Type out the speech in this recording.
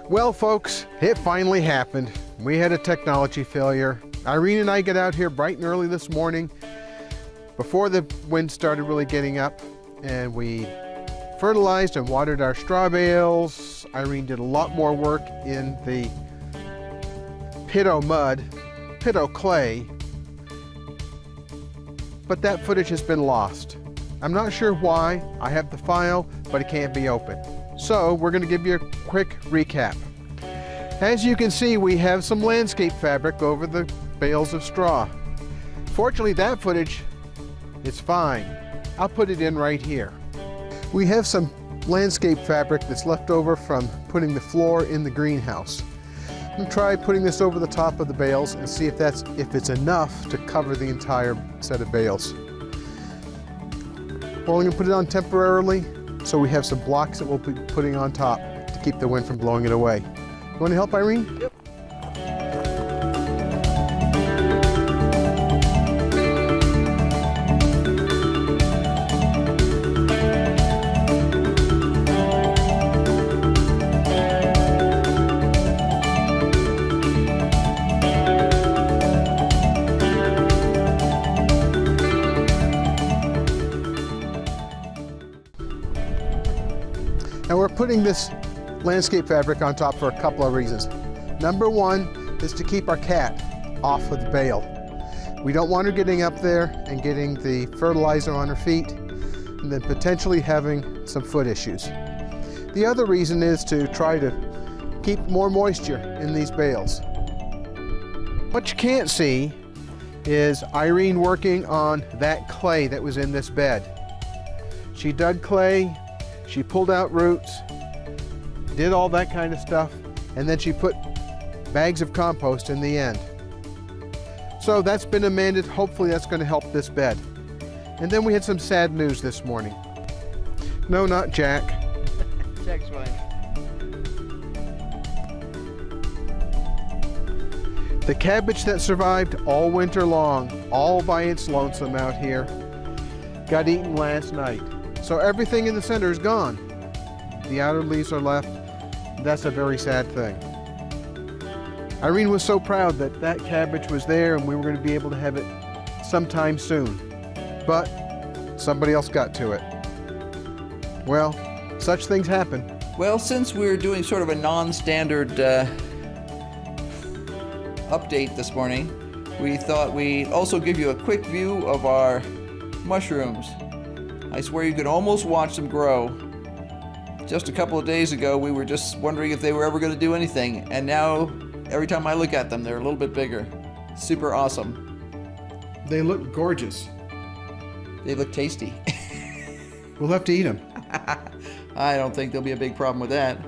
Well, folks, it finally happened. We had a technology failure. Irene and I got out here bright and early this morning before the wind started really getting up, and we fertilized and watered our straw bales. Irene did a lot more work in the pitto mud, pitto clay, but that footage has been lost. I'm not sure why. I have the file, but it can't be opened. So we're going to give you a quick recap. As you can see, we have some landscape fabric over the bales of straw. Fortunately, that footage is fine. I'll put it in right here. We have some landscape fabric that's left over from putting the floor in the greenhouse. I'm going to try putting this over the top of the bales and see if it's enough to cover the entire set of bales. We're only going to put it on temporarily, so we have some blocks that we'll be putting on top to keep the wind from blowing it away. You want to help, Irene? Yep. Now we're putting this landscape fabric on top for a couple of reasons. Number one is to keep our cat off of the bale. We don't want her getting up there and getting the fertilizer on her feet and then potentially having some foot issues. The other reason is to try to keep more moisture in these bales. What you can't see is Irene working on that clay that was in this bed. She dug clay, she pulled out roots, did all that kind of stuff, and then she put bags of compost in the end. So that's been amended. Hopefully that's going to help this bed. And then we had some sad news this morning. No, not Jack. Jack's fine. The cabbage that survived all winter long, all by its lonesome out here, got eaten last night. So everything in the center is gone. The outer leaves are left. That's a very sad thing. Irene was so proud that that cabbage was there and we were going to be able to have it sometime soon. But somebody else got to it. Well, such things happen. Well, since we're doing sort of a non-standard update this morning, we thought we'd also give you a quick view of our mushrooms. I swear you could almost watch them grow. Just a couple of days ago, we were just wondering if they were ever going to do anything, and now every time I look at them, they're a little bit bigger. Super awesome. They look gorgeous. They look tasty. We'll have to eat them. I don't think there'll be a big problem with that.